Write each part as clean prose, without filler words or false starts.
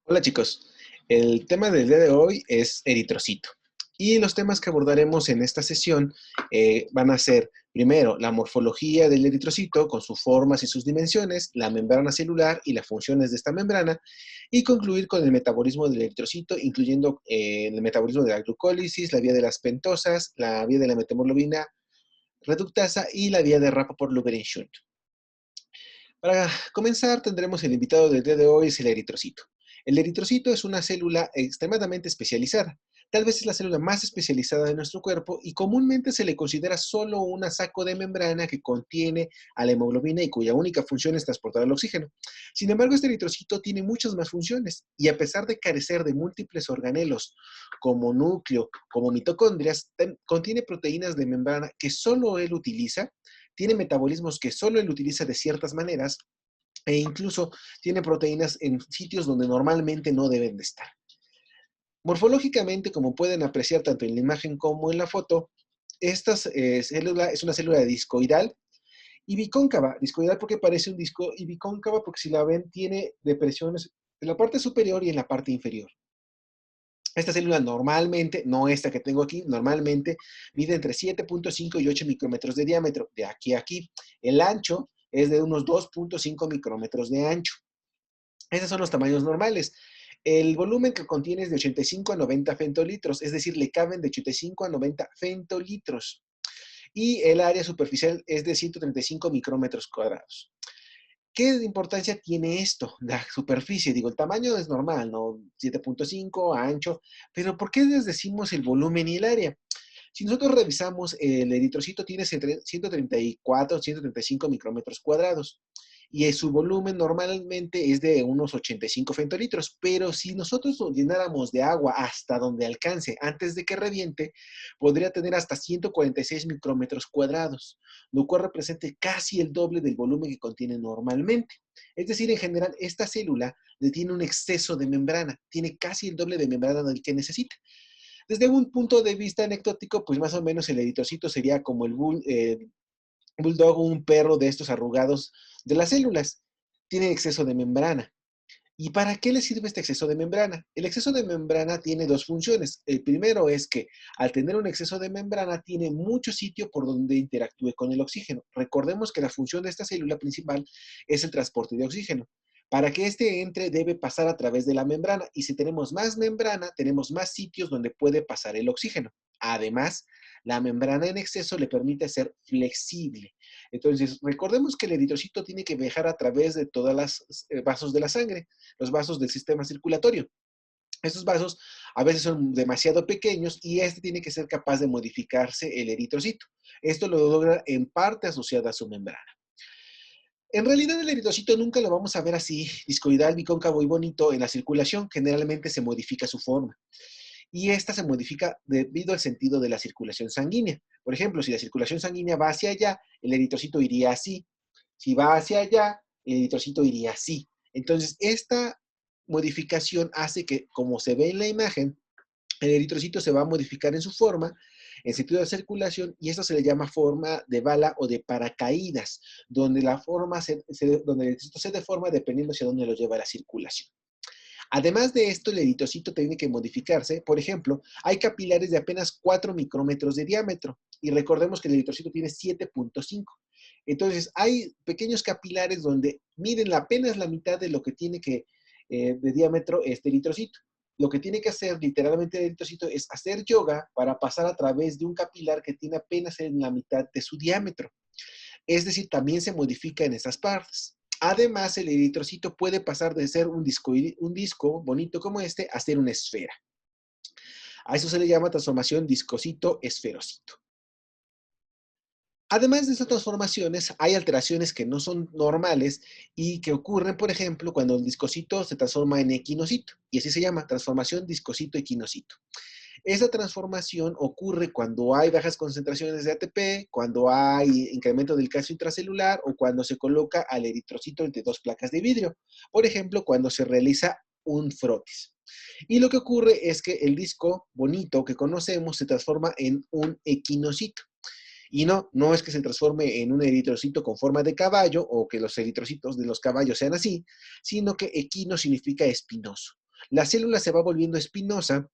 Hola chicos, el tema del día de hoy es eritrocito y los temas que abordaremos en esta sesión van a ser primero la morfología del eritrocito con sus formas y sus dimensiones, la membrana celular y las funciones de esta membrana y concluir con el metabolismo del eritrocito incluyendo el metabolismo de la glucólisis, la vía de las pentosas, la vía de la methemoglobina reductasa y la vía de Rappaport-Lubberin-Shunt. Para comenzar, tendremos el invitado del día de hoy, es el eritrocito. El eritrocito es una célula extremadamente especializada. Tal vez es la célula más especializada de nuestro cuerpo y comúnmente se le considera solo un saco de membrana que contiene a la hemoglobina y cuya única función es transportar el oxígeno. Sin embargo, este eritrocito tiene muchas más funciones y a pesar de carecer de múltiples organelos como núcleo, como mitocondrias, contiene proteínas de membrana que solo él utiliza, tiene metabolismos que solo él utiliza de ciertas maneras e incluso tiene proteínas en sitios donde normalmente no deben de estar. Morfológicamente, como pueden apreciar tanto en la imagen como en la foto, esta célula es una célula discoidal y bicóncava. Discoidal porque parece un disco y bicóncava porque si la ven tiene depresiones en la parte superior y en la parte inferior. Esta célula normalmente, no esta que tengo aquí, normalmente mide entre 7.5 y 8 micrómetros de diámetro, de aquí a aquí. El ancho es de unos 2.5 micrómetros de ancho. Esos son los tamaños normales. El volumen que contiene es de 85 a 90 femtolitros, es decir, le caben de 85 a 90 femtolitros. Y el área superficial es de 135 micrómetros cuadrados. ¿Qué importancia tiene esto? La superficie, digo, el tamaño es normal, ¿no? 7.5, ancho, pero ¿por qué les decimos el volumen y el área? Si nosotros revisamos, el eritrocito tiene 134, 135 micrómetros cuadrados y su volumen normalmente es de unos 85 femtolitros, pero si nosotros lo llenáramos de agua hasta donde alcance antes de que reviente, podría tener hasta 146 micrómetros cuadrados, lo cual representa casi el doble del volumen que contiene normalmente. Es decir, en general, esta célula tiene un exceso de membrana, tiene casi el doble de membrana del que necesita. Desde un punto de vista anecdótico, pues más o menos el eritrocito sería como el bulldog, un perro de estos arrugados de las células. Tiene exceso de membrana. ¿Y para qué le sirve este exceso de membrana? El exceso de membrana tiene dos funciones. El primero es que al tener un exceso de membrana tiene mucho sitio por donde interactúe con el oxígeno. Recordemos que la función de esta célula principal es el transporte de oxígeno. Para que este entre debe pasar a través de la membrana y si tenemos más membrana, tenemos más sitios donde puede pasar el oxígeno. Además, la membrana en exceso le permite ser flexible. Entonces, recordemos que el eritrocito tiene que viajar a través de todos los vasos de la sangre, los vasos del sistema circulatorio. Estos vasos a veces son demasiado pequeños y este tiene que ser capaz de modificarse el eritrocito. Esto lo logra en parte asociada a su membrana. En realidad el eritrocito nunca lo vamos a ver así, discoidal, bicóncavo y bonito en la circulación. Generalmente se modifica su forma. Y esta se modifica debido al sentido de la circulación sanguínea. Por ejemplo, si la circulación sanguínea va hacia allá, el eritrocito iría así. Si va hacia allá, el eritrocito iría así. Entonces, esta modificación hace que, como se ve en la imagen, el eritrocito se va a modificar en su forma, en sentido de circulación, y esto se le llama forma de bala o de paracaídas, donde la forma donde el eritrocito se deforma dependiendo hacia dónde lo lleva la circulación. Además de esto, el eritrocito tiene que modificarse. Por ejemplo, hay capilares de apenas 4 micrómetros de diámetro y recordemos que el eritrocito tiene 7.5. Entonces, hay pequeños capilares donde miden apenas la mitad de lo que tiene de diámetro este eritrocito. Lo que tiene que hacer literalmente el eritrocito es hacer yoga para pasar a través de un capilar que tiene apenas en la mitad de su diámetro. Es decir, también se modifica en esas partes. Además, el eritrocito puede pasar de ser un disco bonito como este a ser una esfera. A eso se le llama transformación discocito-esferocito. Además de estas transformaciones, hay alteraciones que no son normales y que ocurren, por ejemplo, cuando el discocito se transforma en equinocito, y así se llama, transformación discocito-equinocito. Esa transformación ocurre cuando hay bajas concentraciones de ATP, cuando hay incremento del calcio intracelular o cuando se coloca al eritrocito entre dos placas de vidrio. Por ejemplo, cuando se realiza un frotis. Y lo que ocurre es que el disco bonito que conocemos se transforma en un equinocito. Y no es que se transforme en un eritrocito con forma de caballo o que los eritrocitos de los caballos sean así, sino que equino significa espinoso. La célula se va volviendo espinosa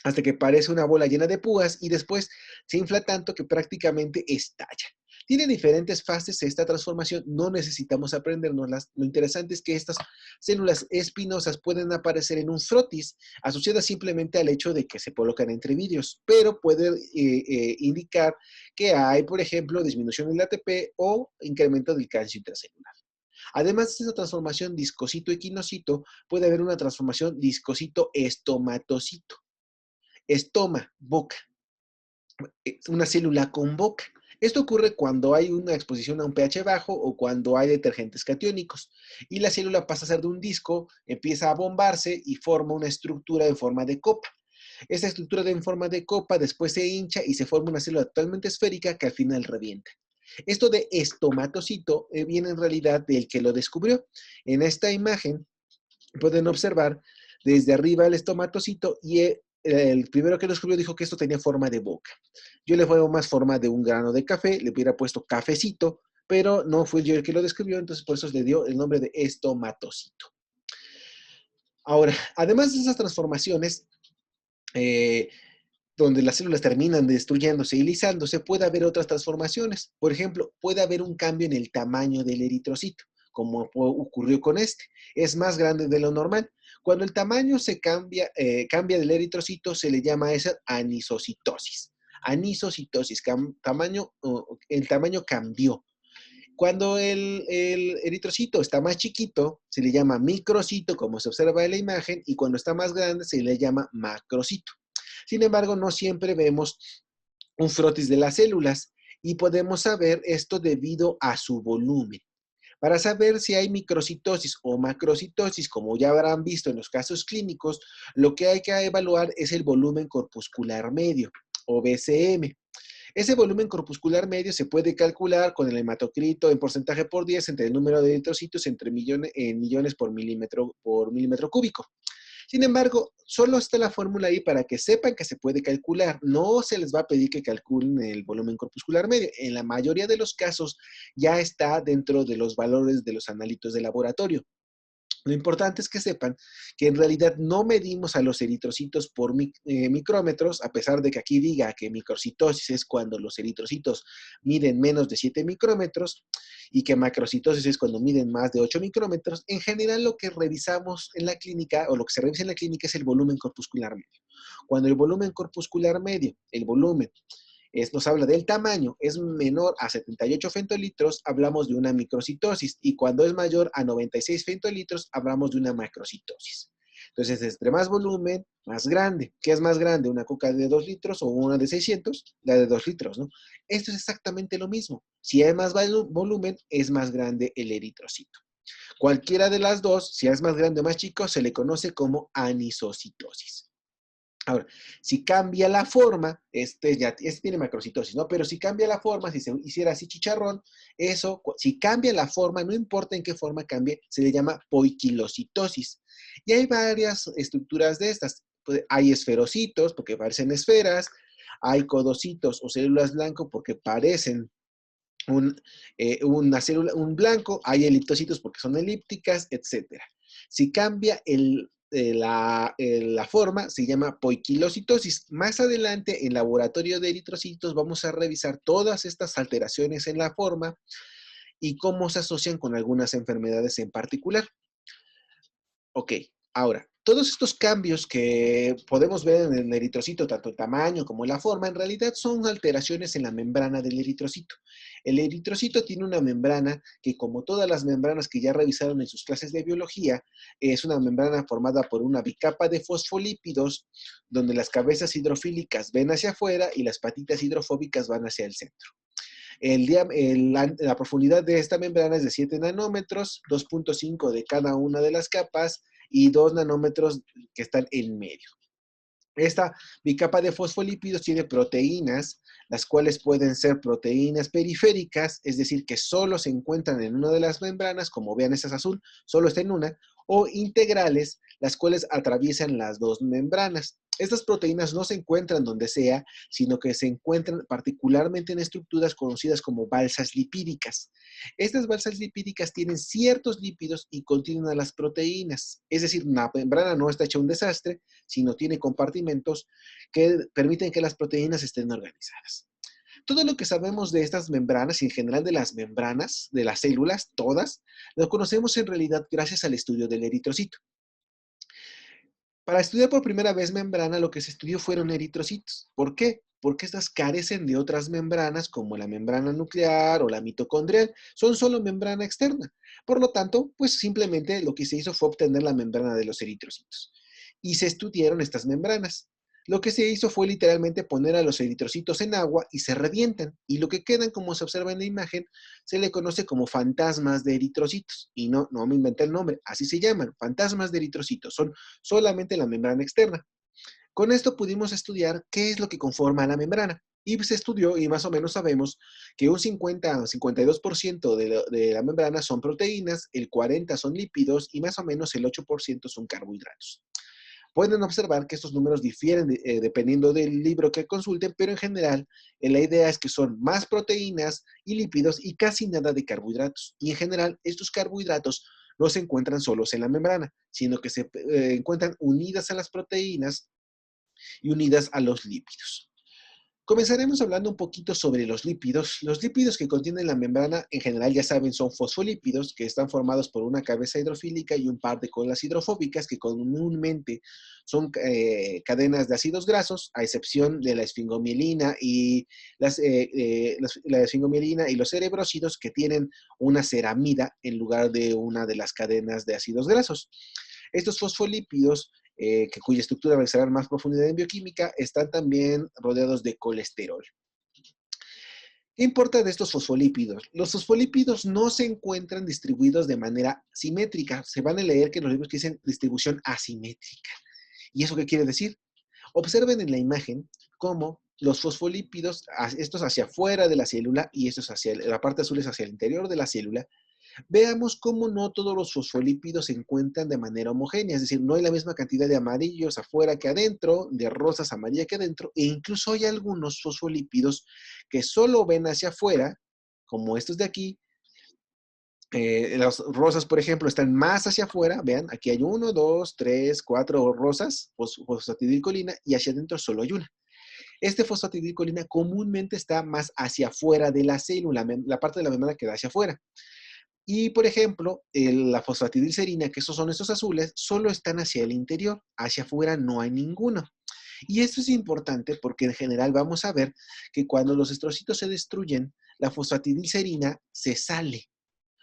hasta que parece una bola llena de púas y después se infla tanto que prácticamente estalla. Tiene diferentes fases esta transformación, no necesitamos aprendernoslas. Lo interesante es que estas células espinosas pueden aparecer en un frotis, asociadas simplemente al hecho de que se colocan entre vidrios, pero puede indicar que hay, por ejemplo, disminución del ATP o incremento del calcio intracelular. Además de esta transformación discosito-equinocito, puede haber una transformación discosito-estomatocito. Estoma, boca, una célula con boca. Esto ocurre cuando hay una exposición a un pH bajo o cuando hay detergentes catiónicos y la célula pasa a ser de un disco, empieza a bombarse y forma una estructura en forma de copa. Esta estructura en forma de copa después se hincha y se forma una célula totalmente esférica que al final revienta. Esto de estomatocito viene en realidad del que lo descubrió. En esta imagen pueden observar desde arriba el estomatocito y el primero que lo descubrió dijo que esto tenía forma de boca. Yo le pongo más forma de un grano de café, le hubiera puesto cafecito, pero no fue yo el que lo describió, entonces por eso le dio el nombre de estomatocito. Ahora, además de esas transformaciones, donde las células terminan destruyéndose y lisándose, puede haber otras transformaciones. Por ejemplo, puede haber un cambio en el tamaño del eritrocito, como ocurrió con este. Es más grande de lo normal. Cuando el tamaño se cambia del eritrocito, se le llama esa anisocitosis. Anisocitosis, el tamaño cambió. Cuando el eritrocito está más chiquito, se le llama microcito, como se observa en la imagen, y cuando está más grande, se le llama macrocito. Sin embargo, no siempre vemos un frotis de las células y podemos saber esto debido a su volumen. Para saber si hay microcitosis o macrocitosis, como ya habrán visto en los casos clínicos, lo que hay que evaluar es el volumen corpuscular medio, o BCM. Ese volumen corpuscular medio se puede calcular con el hematocrito en porcentaje por 10 entre el número de eritrocitos entre millones por milímetro cúbico. Sin embargo, solo está la fórmula ahí para que sepan que se puede calcular. No se les va a pedir que calculen el volumen corpuscular medio. En la mayoría de los casos ya está dentro de los valores de los analitos de laboratorio. Lo importante es que sepan que en realidad no medimos a los eritrocitos por micrómetros, a pesar de que aquí diga que microcitosis es cuando los eritrocitos miden menos de 7 micrómetros y que macrocitosis es cuando miden más de 8 micrómetros. En general lo que revisamos en la clínica o lo que se revisa en la clínica es el volumen corpuscular medio. Cuando el volumen corpuscular medio, el volumen nos habla del tamaño, es menor a 78 femtolitros, hablamos de una microcitosis, y cuando es mayor a 96 femtolitros, hablamos de una macrocitosis. Entonces, entre más volumen, más grande. ¿Qué es más grande? ¿Una coca de 2 litros o una de 600? La de 2 litros, ¿no? Esto es exactamente lo mismo. Si hay más volumen, es más grande el eritrocito. Cualquiera de las dos, si es más grande o más chico, se le conoce como anisocitosis. Ahora, si cambia la forma, este tiene macrocitosis, ¿no? Pero si cambia la forma, si se hiciera así chicharrón, eso, si cambia la forma, no importa en qué forma cambie, se le llama poiquilocitosis. Y hay varias estructuras de estas. Pues, hay esferocitos, porque parecen esferas, hay codocitos o células blanco, porque parecen una célula, un blanco, hay eliptocitos porque son elípticas, etcétera. Si cambia la forma, se llama poiquilocitosis. Más adelante, en laboratorio de eritrocitos, vamos a revisar todas estas alteraciones en la forma y cómo se asocian con algunas enfermedades en particular. Ok, ahora, todos estos cambios que podemos ver en el eritrocito, tanto el tamaño como la forma, en realidad son alteraciones en la membrana del eritrocito. El eritrocito tiene una membrana que, como todas las membranas que ya revisaron en sus clases de biología, es una membrana formada por una bicapa de fosfolípidos, donde las cabezas hidrofílicas ven hacia afuera y las patitas hidrofóbicas van hacia el centro. La profundidad de esta membrana es de 7 nanómetros, 2.5 de cada una de las capas y 2 nanómetros que están en medio. Esta bicapa de fosfolípidos tiene proteínas, las cuales pueden ser proteínas periféricas, es decir, que solo se encuentran en una de las membranas, como vean esa es azul, solo está en una, o integrales, las cuales atraviesan las dos membranas. Estas proteínas no se encuentran donde sea, sino que se encuentran particularmente en estructuras conocidas como balsas lipídicas. Estas balsas lipídicas tienen ciertos lípidos y contienen a las proteínas. Es decir, la membrana no está hecha un desastre, sino tiene compartimentos que permiten que las proteínas estén organizadas. Todo lo que sabemos de estas membranas y en general de las membranas, de las células, todas, lo conocemos en realidad gracias al estudio del eritrocito. Para estudiar por primera vez membrana, lo que se estudió fueron eritrocitos. ¿Por qué? Porque estas carecen de otras membranas como la membrana nuclear o la mitocondrial. Son solo membrana externa. Por lo tanto, pues simplemente lo que se hizo fue obtener la membrana de los eritrocitos. Y se estudiaron estas membranas. Lo que se hizo fue literalmente poner a los eritrocitos en agua y se revientan. Y lo que quedan, como se observa en la imagen, se le conoce como fantasmas de eritrocitos. Y no me inventé el nombre, así se llaman, fantasmas de eritrocitos. Son solamente la membrana externa. Con esto pudimos estudiar qué es lo que conforma la membrana. Y se estudió y más o menos sabemos que un 50 o 52% de la membrana son proteínas, el 40% son lípidos y más o menos el 8% son carbohidratos. Pueden observar que estos números difieren dependiendo del libro que consulten, pero en general la idea es que son más proteínas y lípidos y casi nada de carbohidratos. Y en general estos carbohidratos no se encuentran solos en la membrana, sino que se encuentran unidas a las proteínas y unidas a los lípidos. Comenzaremos hablando un poquito sobre los lípidos. Los lípidos que contienen la membrana, en general ya saben, son fosfolípidos, que están formados por una cabeza hidrofílica y un par de colas hidrofóbicas, que comúnmente son cadenas de ácidos grasos, a excepción de la esfingomielina y la esfingomielina y los cerebrósidos, que tienen una ceramida en lugar de una de las cadenas de ácidos grasos. Estos fosfolípidos cuya estructura va a ser más profundidad en bioquímica, están también rodeados de colesterol. ¿Qué importa de estos fosfolípidos? Los fosfolípidos no se encuentran distribuidos de manera simétrica. Se van a leer que los libros que dicen distribución asimétrica. ¿Y eso qué quiere decir? Observen en la imagen cómo los fosfolípidos, estos hacia afuera de la célula y estos hacia la parte azul es hacia el interior de la célula. Veamos cómo no todos los fosfolípidos se encuentran de manera homogénea, es decir, no hay la misma cantidad de amarillos afuera que adentro, de rosas amarillas que adentro, e incluso hay algunos fosfolípidos que solo ven hacia afuera, como estos de aquí. Las rosas, por ejemplo, están más hacia afuera, vean, aquí hay 1, 2, 3, 4 rosas, fosfatidilcolina, y hacia adentro solo hay una. Este fosfatidilcolina comúnmente está más hacia afuera de la célula, la parte de la membrana que da hacia afuera. Y, por ejemplo, la fosfatidilcerina, que esos son estos azules, solo están hacia el interior, hacia afuera no hay ninguno. Y esto es importante porque en general vamos a ver que cuando los estrocitos se destruyen, la fosfatidilcerina se sale.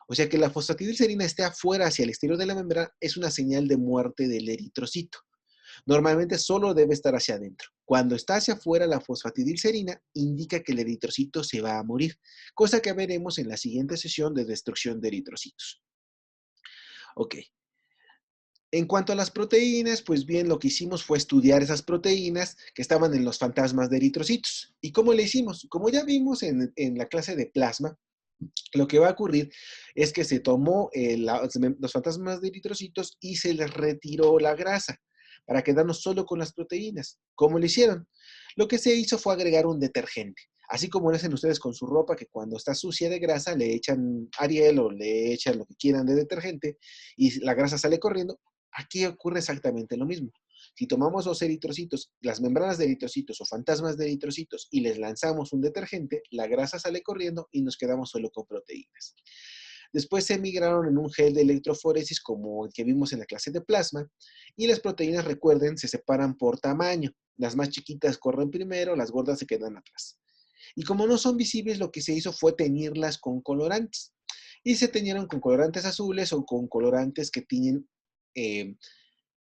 O sea que la fosfatidilcerina esté afuera hacia el exterior de la membrana es una señal de muerte del eritrocito. Normalmente solo debe estar hacia adentro. Cuando está hacia afuera la fosfatidilcerina, indica que el eritrocito se va a morir, cosa que veremos en la siguiente sesión de destrucción de eritrocitos. Ok. En cuanto a las proteínas, pues bien, lo que hicimos fue estudiar esas proteínas que estaban en los fantasmas de eritrocitos. ¿Y cómo le hicimos? Como ya vimos en la clase de plasma, lo que va a ocurrir es que se tomó los fantasmas de eritrocitos y se les retiró la grasa para quedarnos solo con las proteínas. ¿Cómo lo hicieron? Lo que se hizo fue agregar un detergente. Así como lo hacen ustedes con su ropa, que cuando está sucia de grasa le echan Ariel o le echan lo que quieran de detergente y la grasa sale corriendo, aquí ocurre exactamente lo mismo. Si tomamos los eritrocitos, las membranas de eritrocitos o fantasmas de eritrocitos y les lanzamos un detergente, la grasa sale corriendo y nos quedamos solo con proteínas. Después se migraron en un gel de electroforesis como el que vimos en la clase de plasma y las proteínas, recuerden, se separan por tamaño. Las más chiquitas corren primero, las gordas se quedan atrás. Y como no son visibles, lo que se hizo fue teñirlas con colorantes. Y se teñieron con colorantes azules o con colorantes que tienen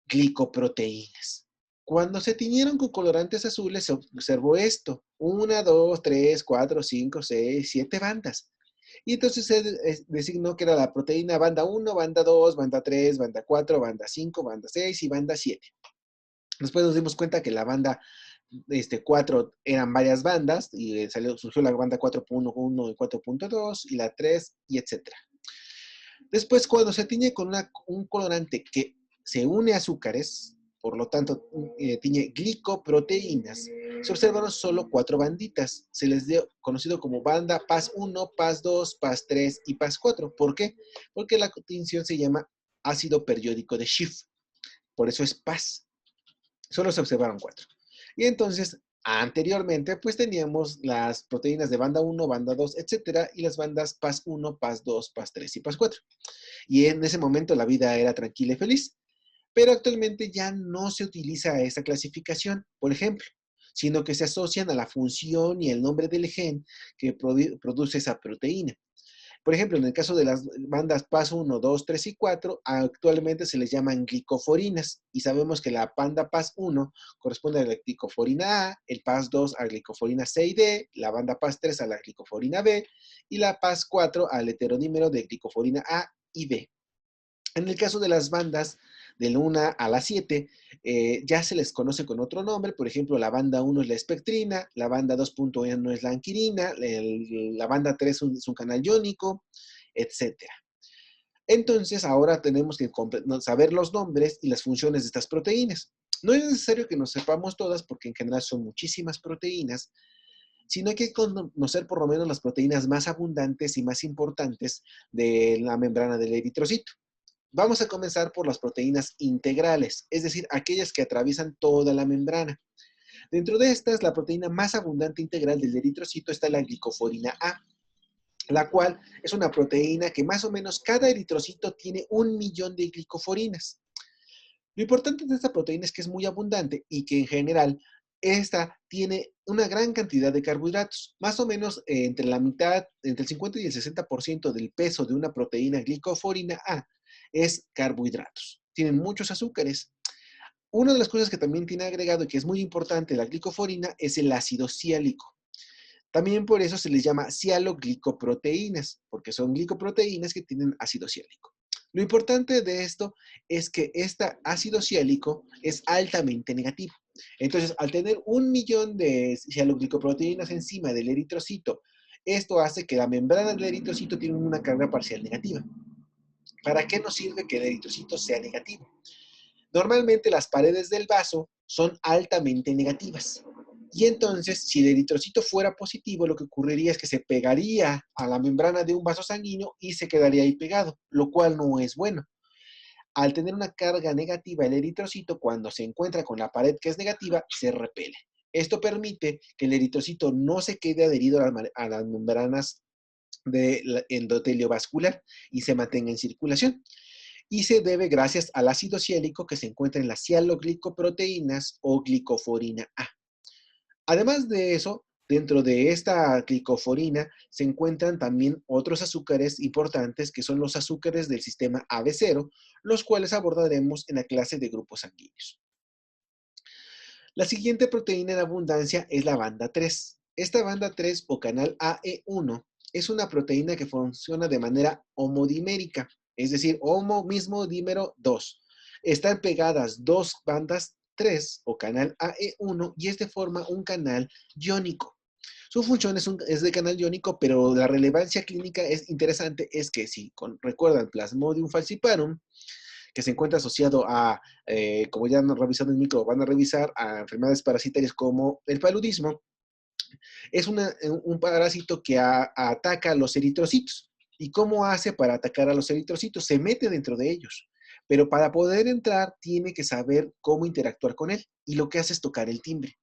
glicoproteínas. Cuando se tiñeron con colorantes azules, se observó esto: 1, 2, 3, 4, 5, 6, 7 bandas. Y entonces se designó que era la proteína banda 1, banda 2, banda 3, banda 4, banda 5, banda 6 y banda 7. Después nos dimos cuenta que la banda 4 eran varias bandas y surgió la banda 4.1 y 4.2 y la 3 y etcétera. Después, cuando se tiñe con un colorante que se une a azúcares, por lo tanto, tiñe glicoproteínas, se observaron solo 4 banditas. Se les dio conocido como banda PAS1, PAS2, PAS3 y PAS4. ¿Por qué? Porque la tinción se llama ácido periódico de Schiff. Por eso es PAS. Solo se observaron 4. Y entonces, anteriormente, pues teníamos las proteínas de banda 1, banda 2, etcétera, y las bandas PAS1, PAS2, PAS3 y PAS4. Y en ese momento la vida era tranquila y feliz. Pero actualmente ya no se utiliza esa clasificación, por ejemplo, sino que se asocian a la función y el nombre del gen que produce esa proteína. Por ejemplo, en el caso de las bandas PAS1, 2, 3 y 4, actualmente se les llaman glicoforinas y sabemos que la banda PAS1 corresponde a la glicoforina A, el PAS2 a la glicoforina C y D, la banda PAS3 a la glicoforina B y la PAS4 al heterodímero de glicoforina A y B. En el caso de las bandas del 1 a la 7, ya se les conoce con otro nombre. Por ejemplo, la banda 1 es la espectrina, la banda 2.1 es la anquirina, la banda 3 es un canal iónico, etc. Entonces, ahora tenemos que saber los nombres y las funciones de estas proteínas. No es necesario que nos sepamos todas porque en general son muchísimas proteínas, sino hay que conocer por lo menos las proteínas más abundantes y más importantes de la membrana del eritrocito. Vamos a comenzar por las proteínas integrales, es decir, aquellas que atraviesan toda la membrana. Dentro de estas, la proteína más abundante integral del eritrocito está la glicoforina A, la cual es una proteína que más o menos cada eritrocito tiene 1.000.000 de glicoforinas. Lo importante de esta proteína es que es muy abundante y que en general esta tiene una gran cantidad de carbohidratos, más o menos entre la mitad, entre el 50 y el 60% del peso de una proteína glicoforina A es carbohidratos. Tienen muchos azúcares. Una de las cosas que también tiene agregado y que es muy importante la glicoforina es el ácido ciálico. También por eso se les llama cialoglicoproteínas, porque son glicoproteínas que tienen ácido ciálico. Lo importante de esto es que este ácido ciálico es altamente negativo. Entonces, al tener 1.000.000 de cialoglicoproteínas encima del eritrocito, esto hace que la membrana del eritrocito tiene una carga parcial negativa. ¿Para qué nos sirve que el eritrocito sea negativo? Normalmente las paredes del vaso son altamente negativas. Y entonces, si el eritrocito fuera positivo, lo que ocurriría es que se pegaría a la membrana de un vaso sanguíneo y se quedaría ahí pegado, lo cual no es bueno. Al tener una carga negativa, el eritrocito, cuando se encuentra con la pared que es negativa, se repele. Esto permite que el eritrocito no se quede adherido a las membranas del endotelio vascular y se mantenga en circulación. Y se debe gracias al ácido ciálico que se encuentra en las cialoglicoproteínas o glicoforina A. Además de eso, dentro de esta glicoforina se encuentran también otros azúcares importantes que son los azúcares del sistema AB0, los cuales abordaremos en la clase de grupos sanguíneos. La siguiente proteína en abundancia es la banda 3. Esta banda 3 o canal AE1 es una proteína que funciona de manera homodimérica, es decir, homo mismo dímero 2. Están pegadas dos bandas 3 o canal AE1 y este forma un canal iónico. Su función es de canal iónico, pero la relevancia clínica es interesante, es que si recuerdan Plasmodium falciparum, que se encuentra asociado a, como ya han revisado en el micro, van a revisar a enfermedades parasitarias como el paludismo, es un parásito que ataca a los eritrocitos. ¿Y cómo hace para atacar a los eritrocitos? Se mete dentro de ellos. Pero para poder entrar, tiene que saber cómo interactuar con él. Y lo que hace es tocar el timbre.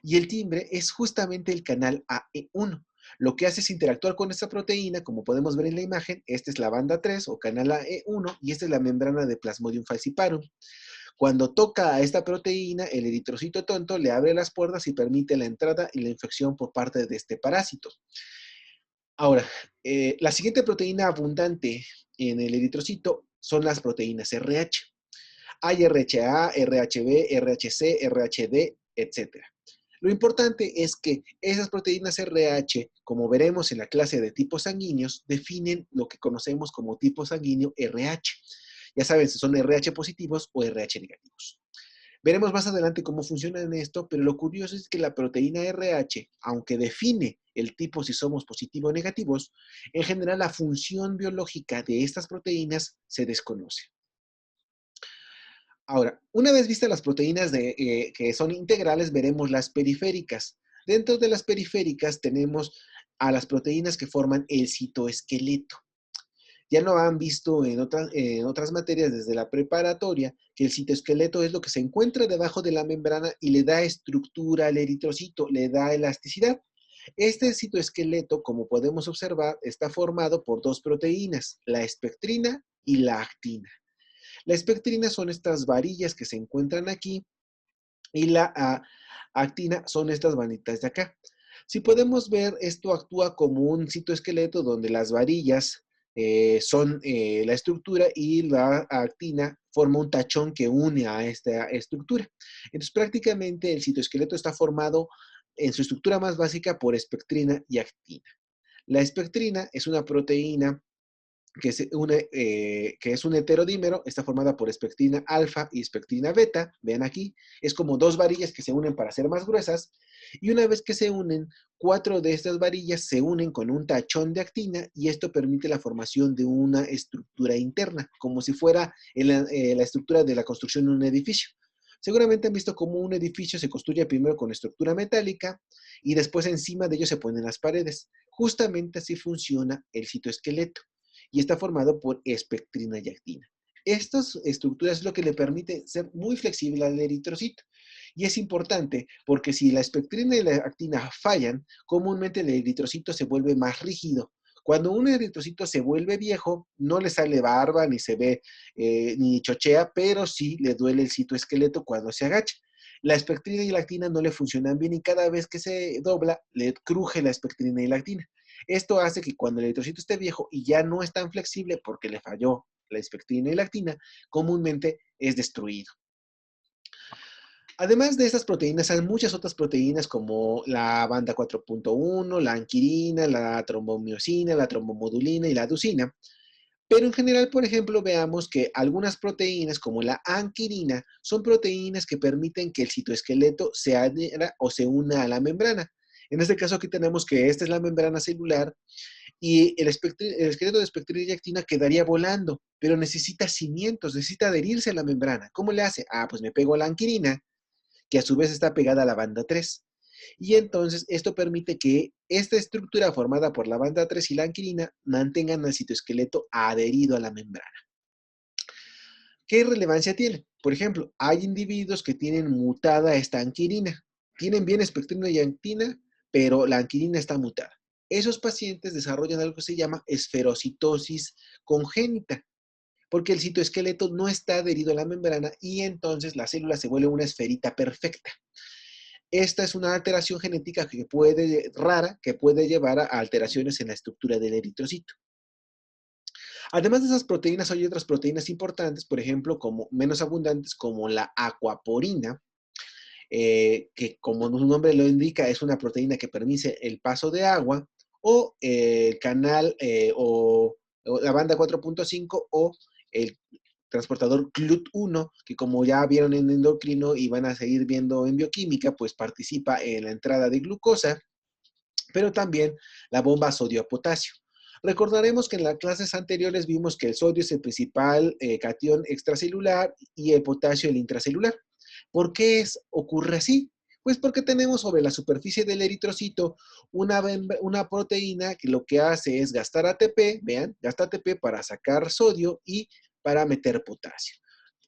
Y el timbre es justamente el canal AE1. Lo que hace es interactuar con esta proteína, como podemos ver en la imagen. Esta es la banda 3 o canal AE1 y esta es la membrana de Plasmodium falciparum. Cuando toca a esta proteína, el eritrocito tonto le abre las puertas y permite la entrada y la infección por parte de este parásito. Ahora, la siguiente proteína abundante en el eritrocito son las proteínas RH. Hay RHA, RHB, RHC, RHD, etc. Lo importante es que esas proteínas RH, como veremos en la clase de tipos sanguíneos, definen lo que conocemos como tipo sanguíneo RH. Ya saben si son RH positivos o RH negativos. Veremos más adelante cómo funciona en esto, pero lo curioso es que la proteína RH, aunque define el tipo si somos positivos o negativos, en general la función biológica de estas proteínas se desconoce. Ahora, una vez vistas las proteínas que son integrales, veremos las periféricas. Dentro de las periféricas tenemos a las proteínas que forman el citoesqueleto. Ya lo han visto en otras materias desde la preparatoria, que el citoesqueleto es lo que se encuentra debajo de la membrana y le da estructura al eritrocito, le da elasticidad. Este citoesqueleto, como podemos observar, está formado por dos proteínas, la espectrina y la actina. La espectrina son estas varillas que se encuentran aquí y la actina son estas vanitas de acá. Si podemos ver, esto actúa como un citoesqueleto donde las varillas son la estructura y la actina forma un tachón que une a esta estructura. Entonces, prácticamente el citoesqueleto está formado en su estructura más básica por espectrina y actina. La espectrina es una proteína que es un heterodímero, está formada por espectrina alfa y espectrina beta, vean aquí, es como dos varillas que se unen para ser más gruesas, y una vez que se unen, 4 de estas varillas se unen con un tachón de actina, y esto permite la formación de una estructura interna, como si fuera la estructura de la construcción de un edificio. Seguramente han visto cómo un edificio se construye primero con estructura metálica y después encima de ello se ponen las paredes. Justamente así funciona el citoesqueleto y está formado por espectrina y actina. Estas estructuras es lo que le permite ser muy flexible al eritrocito. Y es importante porque si la espectrina y la actina fallan, comúnmente el eritrocito se vuelve más rígido. Cuando un eritrocito se vuelve viejo, no le sale barba, ni se ve, ni chochea, pero sí le duele el citoesqueleto cuando se agacha. La espectrina y la actina no le funcionan bien y cada vez que se dobla, le cruje la espectrina y la actina. Esto hace que cuando el eritrocito esté viejo y ya no es tan flexible porque le falló la espectrina y la actina, comúnmente es destruido. Además de estas proteínas, hay muchas otras proteínas como la banda 4.1, la anquirina, la trombomiosina, la trombomodulina y la aducina. Pero en general, por ejemplo, veamos que algunas proteínas como la anquirina son proteínas que permiten que el citoesqueleto se adhiera o se una a la membrana. En este caso aquí tenemos que esta es la membrana celular y el esqueleto de espectrina y actina quedaría volando, pero necesita cimientos, necesita adherirse a la membrana. ¿Cómo le hace? Ah, pues me pego a la anquirina, que a su vez está pegada a la banda 3. Y entonces esto permite que esta estructura formada por la banda 3 y la anquirina mantengan al citoesqueleto adherido a la membrana. ¿Qué relevancia tiene? Por ejemplo, hay individuos que tienen mutada esta anquirina. Tienen bien espectrina y actina, pero la anquirina está mutada. Esos pacientes desarrollan algo que se llama esferocitosis congénita, porque el citoesqueleto no está adherido a la membrana y entonces la célula se vuelve una esferita perfecta. Esta es una alteración genética rara que puede llevar a alteraciones en la estructura del eritrocito. Además de esas proteínas, hay otras proteínas importantes, por ejemplo, como menos abundantes, como la aquaporina, que como su nombre lo indica, es una proteína que permite el paso de agua, o el canal o la banda 4.5 o el transportador CLUT1, que como ya vieron en endocrino y van a seguir viendo en bioquímica, pues participa en la entrada de glucosa, pero también la bomba sodio-potasio. Recordaremos que en las clases anteriores vimos que el sodio es el principal catión extracelular y el potasio el intracelular. ¿Por qué ocurre así? Pues porque tenemos sobre la superficie del eritrocito una proteína que lo que hace es gastar ATP, vean, gasta ATP para sacar sodio y para meter potasio.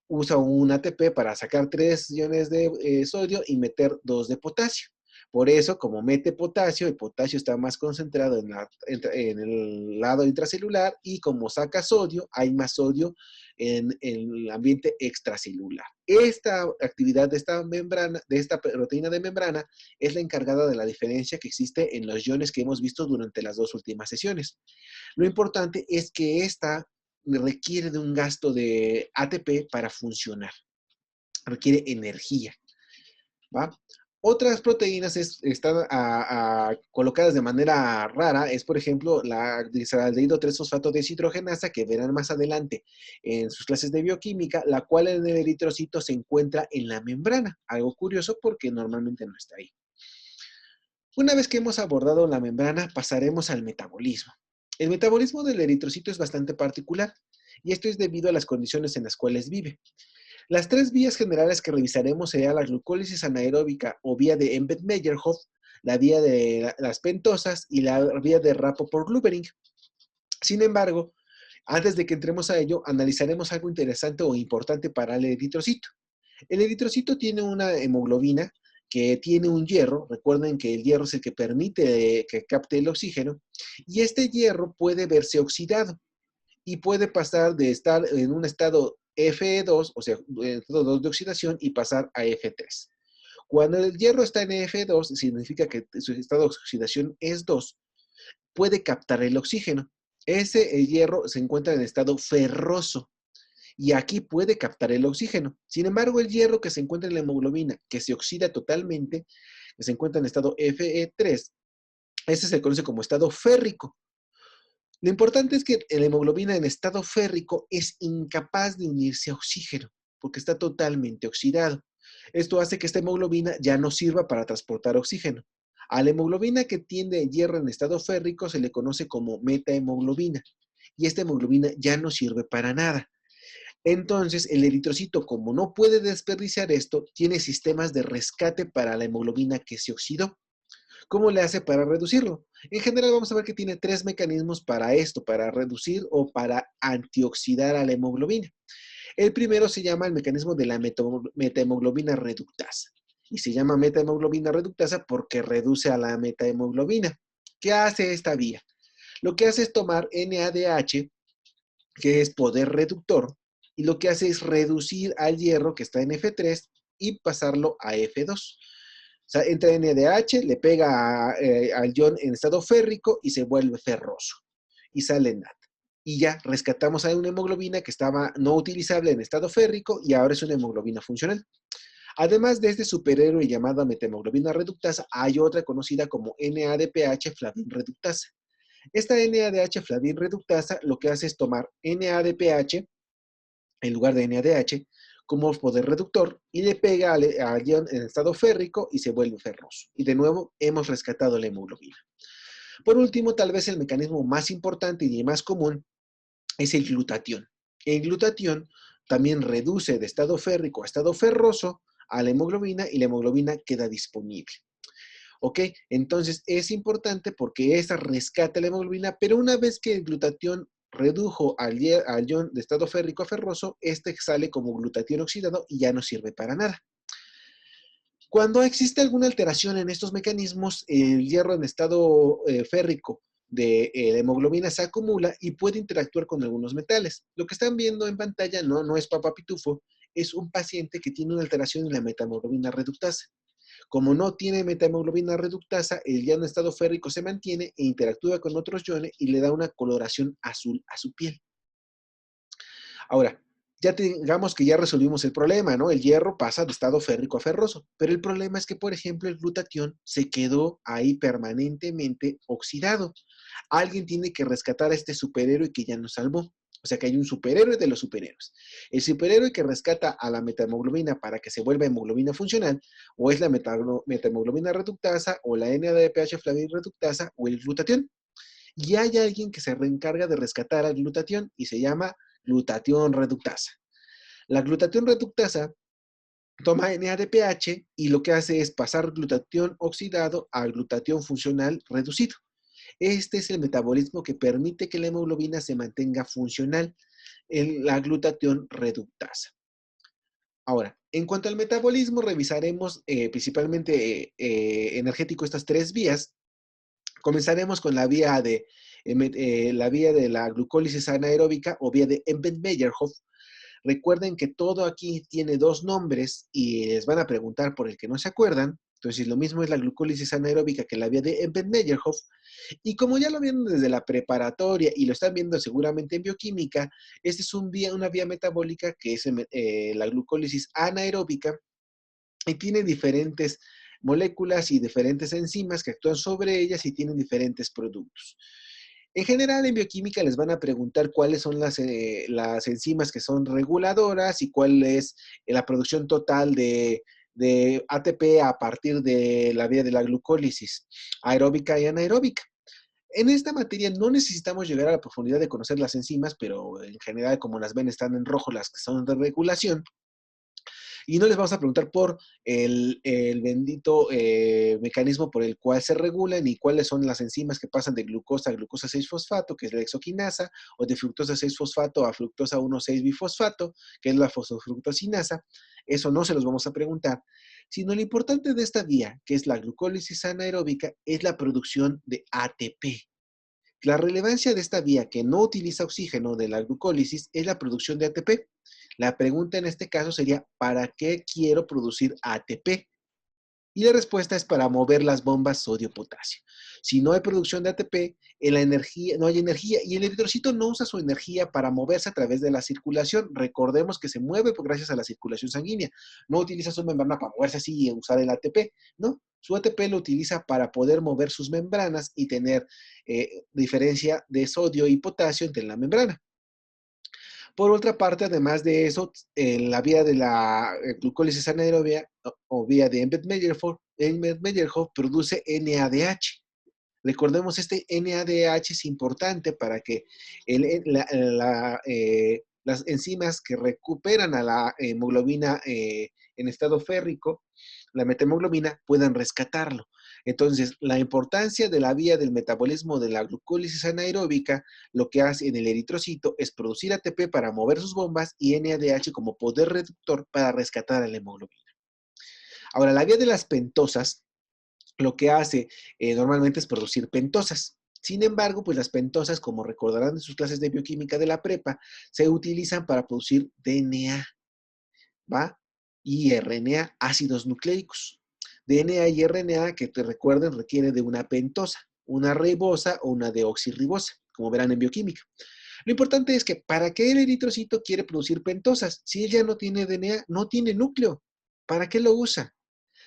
Usa un ATP para sacar 3 iones de sodio y meter 2 de potasio. Por eso, como mete potasio, el potasio está más concentrado en el lado intracelular y como saca sodio, hay más sodio en el ambiente extracelular. Esta actividad de esta membrana, de esta proteína de membrana, es la encargada de la diferencia que existe en los iones que hemos visto durante las dos últimas sesiones. Lo importante es que esta requiere de un gasto de ATP para funcionar, requiere energía, ¿va? Otras proteínas están colocadas de manera rara, es por ejemplo la glisaldehído 3-fosfato deshidrogenasa, que verán más adelante en sus clases de bioquímica, la cual en el eritrocito se encuentra en la membrana. Algo curioso porque normalmente no está ahí. Una vez que hemos abordado la membrana, pasaremos al metabolismo. El metabolismo del eritrocito es bastante particular, y esto es debido a las condiciones en las cuales vive. Las tres vías generales que revisaremos serían la glucólisis anaeróbica o vía de Embed-Meyerhof, la vía de las pentosas y la vía de Rapoport-Lubering. Sin embargo, antes de que entremos a ello, analizaremos algo interesante o importante para el eritrocito. El eritrocito tiene una hemoglobina que tiene un hierro. Recuerden que el hierro es el que permite que capte el oxígeno, y este hierro puede verse oxidado y puede pasar de estar en un estado Fe2, o sea, en estado 2 de oxidación, y pasar a F3. Cuando el hierro está en F2, significa que su estado de oxidación es 2, puede captar el oxígeno. El hierro se encuentra en estado ferroso y aquí puede captar el oxígeno. Sin embargo, el hierro que se encuentra en la hemoglobina, que se oxida totalmente, que se encuentra en estado Fe3, ese se conoce como estado férrico. Lo importante es que la hemoglobina en estado férrico es incapaz de unirse a oxígeno, porque está totalmente oxidado. Esto hace que esta hemoglobina ya no sirva para transportar oxígeno. A la hemoglobina que tiene hierro en estado férrico se le conoce como metahemoglobina, y esta hemoglobina ya no sirve para nada. Entonces, el eritrocito, como no puede desperdiciar esto, tiene sistemas de rescate para la hemoglobina que se oxidó. ¿Cómo le hace para reducirlo? En general vamos a ver que tiene tres mecanismos para esto, para reducir o para antioxidar a la hemoglobina. El primero se llama el mecanismo de la metahemoglobina reductasa. Y se llama metahemoglobina reductasa porque reduce a la metahemoglobina. ¿Qué hace esta vía? Lo que hace es tomar NADH, que es poder reductor, y lo que hace es reducir al hierro que está en F3 y pasarlo a F2. O sea, entra NADH, le pega al ion en estado férrico y se vuelve ferroso. Y sale NAD. Y ya rescatamos a una hemoglobina que estaba no utilizable en estado férrico y ahora es una hemoglobina funcional. Además de este superhéroe llamado metahemoglobina reductasa, hay otra conocida como NADPH flavin reductasa. Esta NADH flavin reductasa lo que hace es tomar NADPH en lugar de NADH como poder reductor y le pega al ion en estado férrico y se vuelve ferroso. Y de nuevo hemos rescatado la hemoglobina. Por último, tal vez el mecanismo más importante y más común es el glutatión. El glutatión también reduce de estado férrico a estado ferroso a la hemoglobina y la hemoglobina queda disponible. ¿Ok? Entonces es importante porque esa rescata la hemoglobina, pero una vez que el glutatión redujo al ion de estado férrico a ferroso, este sale como glutatión oxidado y ya no sirve para nada. Cuando existe alguna alteración en estos mecanismos, el hierro en estado férrico de la hemoglobina se acumula y puede interactuar con algunos metales. Lo que están viendo en pantalla no es Papá Pitufo, es un paciente que tiene una alteración en la metahemoglobina reductasa. Como no tiene metahemoglobina reductasa, el ion en estado férrico se mantiene e interactúa con otros iones y le da una coloración azul a su piel. Ahora, ya digamos que ya resolvimos el problema, ¿no? El hierro pasa de estado férrico a ferroso, pero el problema es que, por ejemplo, el glutatión se quedó ahí permanentemente oxidado. Alguien tiene que rescatar a este superhéroe que ya nos salvó. O sea que hay un superhéroe de los superhéroes. El superhéroe que rescata a la metahemoglobina para que se vuelva hemoglobina funcional, o es la metahemoglobina reductasa, o la NADPH flavin reductasa, o el glutatión. Y hay alguien que se reencarga de rescatar al glutatión y se llama glutatión reductasa. La glutatión reductasa toma NADPH y lo que hace es pasar glutatión oxidado a glutatión funcional reducido. Este es el metabolismo que permite que la hemoglobina se mantenga funcional en la glutatión reductasa. Ahora, en cuanto al metabolismo, revisaremos principalmente energético estas tres vías. Comenzaremos con la vía de la glucólisis anaeróbica o vía de Embed-Meyerhof. Recuerden que todo aquí tiene dos nombres y les van a preguntar por el que no se acuerdan. Entonces, lo mismo es la glucólisis anaeróbica que la vía de Embed-Meyerhof. Y como ya lo vieron desde la preparatoria y lo están viendo seguramente en bioquímica, esta es una vía metabólica que es la glucólisis anaeróbica y tiene diferentes moléculas y diferentes enzimas que actúan sobre ellas y tienen diferentes productos. En general, en bioquímica les van a preguntar cuáles son las enzimas que son reguladoras y cuál es la producción total de ATP a partir de la vía de la glucólisis, aeróbica y anaeróbica. En esta materia no necesitamos llegar a la profundidad de conocer las enzimas, pero en general, como las ven, están en rojo las que son de regulación. Y no les vamos a preguntar por el bendito mecanismo por el cual se regulan y cuáles son las enzimas que pasan de glucosa a glucosa 6-fosfato, que es la hexoquinasa, o de fructosa 6-fosfato a fructosa 1,6-bifosfato, que es la fosfofructosinasa. Eso no se los vamos a preguntar, sino lo importante de esta vía, que es la glucólisis anaeróbica, es la producción de ATP. La relevancia de esta vía que no utiliza oxígeno de la glucólisis es la producción de ATP. La pregunta en este caso sería, ¿para qué quiero producir ATP? Y la respuesta es para mover las bombas sodio-potasio. Si no hay producción de ATP, no hay energía y el eritrocito no usa su energía para moverse a través de la circulación. Recordemos que se mueve gracias a la circulación sanguínea. No utiliza su membrana para moverse así y usar el ATP, ¿no? Su ATP lo utiliza para poder mover sus membranas y tener diferencia de sodio y potasio entre la membrana. Por otra parte, además de eso, en la vía de la glucólisis anaerobia o vía de Embed-Meyerhof produce NADH. Recordemos, este NADH es importante para que las enzimas que recuperan a la hemoglobina en estado férrico, la metahemoglobina, puedan rescatarlo. Entonces, la importancia de la vía del metabolismo de la glucólisis anaeróbica, lo que hace en el eritrocito es producir ATP para mover sus bombas y NADH como poder reductor para rescatar a la hemoglobina. Ahora, la vía de las pentosas, lo que hace normalmente es producir pentosas. Sin embargo, pues las pentosas, como recordarán de sus clases de bioquímica de la prepa, se utilizan para producir DNA, ¿va? Y RNA, ácidos nucleicos. DNA y RNA, que te recuerden, requiere de una pentosa, una ribosa o una deoxirribosa, como verán en bioquímica. Lo importante es que, ¿para qué el eritrocito quiere producir pentosas? Si él ya no tiene DNA, no tiene núcleo, ¿para qué lo usa?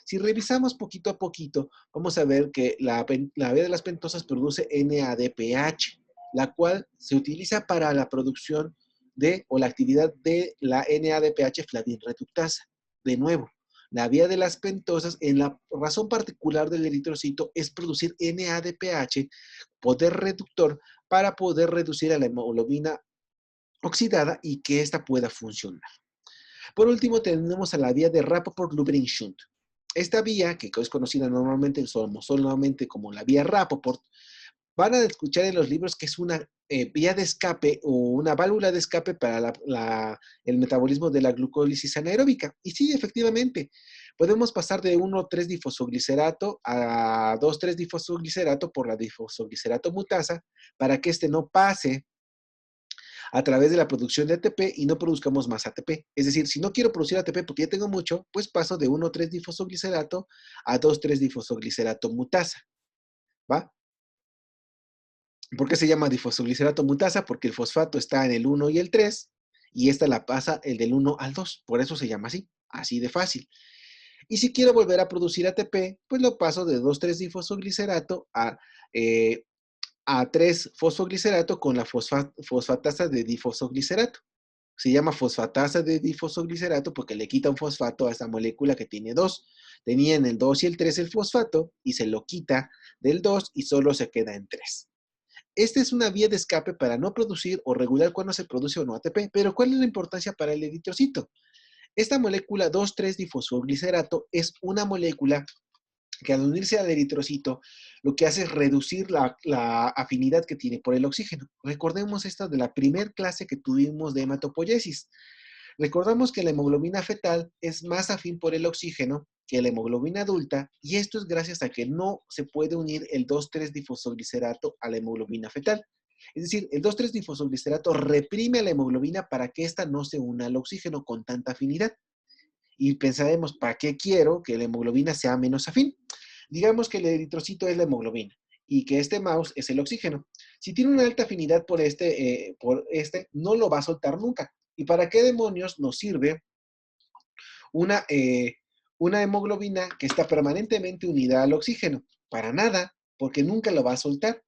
Si revisamos poquito a poquito, vamos a ver que la vía de las pentosas produce NADPH, la cual se utiliza para la producción o la actividad de la NADPH flavin-reductasa. De nuevo, la vía de las pentosas, en la razón particular del eritrocito, es producir NADPH, poder reductor, para poder reducir a la hemoglobina oxidada y que ésta pueda funcionar. Por último, tenemos a la vía de Rapoport-Lubrin-Shunt. Esta vía, que es conocida normalmente solamente como la vía Rapoport, van a escuchar en los libros que es una vía de escape o una válvula de escape para el metabolismo de la glucólisis anaeróbica. Y sí, efectivamente, podemos pasar de 1,3-difosfoglicerato a 2,3-difosfoglicerato por la difosfoglicerato mutasa para que este no pase a través de la producción de ATP y no produzcamos más ATP. Es decir, si no quiero producir ATP porque ya tengo mucho, pues paso de 1,3-difosfoglicerato a 2,3-difosfoglicerato mutasa, ¿va? ¿Por qué se llama difosfoglicerato mutasa? Porque el fosfato está en el 1 y el 3 y esta la pasa el del 1 al 2. Por eso se llama así de fácil. Y si quiero volver a producir ATP, pues lo paso de 2,3-difosfoglicerato a 3-fosfoglicerato con la fosfatasa de difosfoglicerato. Se llama fosfatasa de difosfoglicerato porque le quita un fosfato a esta molécula que tiene 2. Tenía en el 2 y el 3 el fosfato y se lo quita del 2 y solo se queda en 3. Esta es una vía de escape para no producir o regular cuándo se produce o no ATP, pero ¿cuál es la importancia para el eritrocito? Esta molécula 2,3-difosfoglicerato es una molécula que al unirse al eritrocito, lo que hace es reducir la afinidad que tiene por el oxígeno. Recordemos esto de la primer clase que tuvimos de hematopoiesis. Recordamos que la hemoglobina fetal es más afín por el oxígeno que la hemoglobina adulta, y esto es gracias a que no se puede unir el 2,3-difosfoglicerato a la hemoglobina fetal. Es decir, el 2,3-difosfoglicerato reprime a la hemoglobina para que ésta no se una al oxígeno con tanta afinidad. Y pensaremos, ¿para qué quiero que la hemoglobina sea menos afín? Digamos que el eritrocito es la hemoglobina y que este mouse es el oxígeno. Si tiene una alta afinidad por no lo va a soltar nunca. ¿Y para qué demonios nos sirve una, una hemoglobina que está permanentemente unida al oxígeno. Para nada, porque nunca lo va a soltar.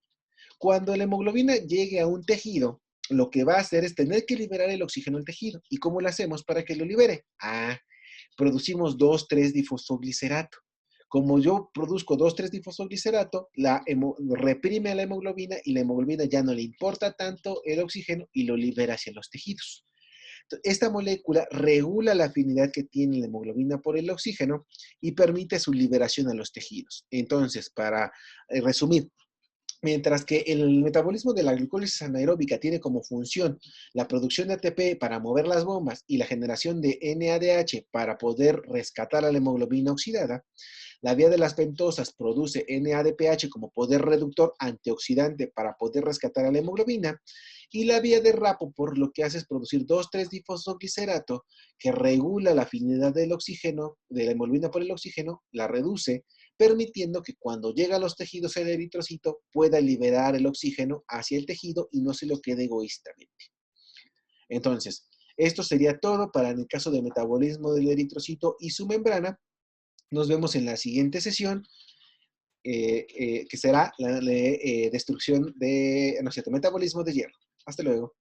Cuando la hemoglobina llegue a un tejido, lo que va a hacer es tener que liberar el oxígeno al tejido. ¿Y cómo lo hacemos para que lo libere? Producimos 2,3-difosfoglicerato. Como yo produzco 2,3-difosfoglicerato, reprime a la hemoglobina y la hemoglobina ya no le importa tanto el oxígeno y lo libera hacia los tejidos. Esta molécula regula la afinidad que tiene la hemoglobina por el oxígeno y permite su liberación a los tejidos. Entonces, para resumir, mientras que el metabolismo de la glucólisis anaeróbica tiene como función la producción de ATP para mover las bombas y la generación de NADH para poder rescatar a la hemoglobina oxidada, la vía de las pentosas produce NADPH como poder reductor antioxidante para poder rescatar a la hemoglobina, y la vía de Rapo por lo que hace es producir 2,3-difosfoglicerato que regula la afinidad del oxígeno, de la hemoglobina por el oxígeno, la reduce, permitiendo que cuando llega a los tejidos el eritrocito pueda liberar el oxígeno hacia el tejido y no se lo quede egoístamente. Entonces, esto sería todo para el caso del metabolismo del eritrocito y su membrana. Nos vemos en la siguiente sesión, que será la destrucción de, no sé, metabolismo de hierro. Hasta luego.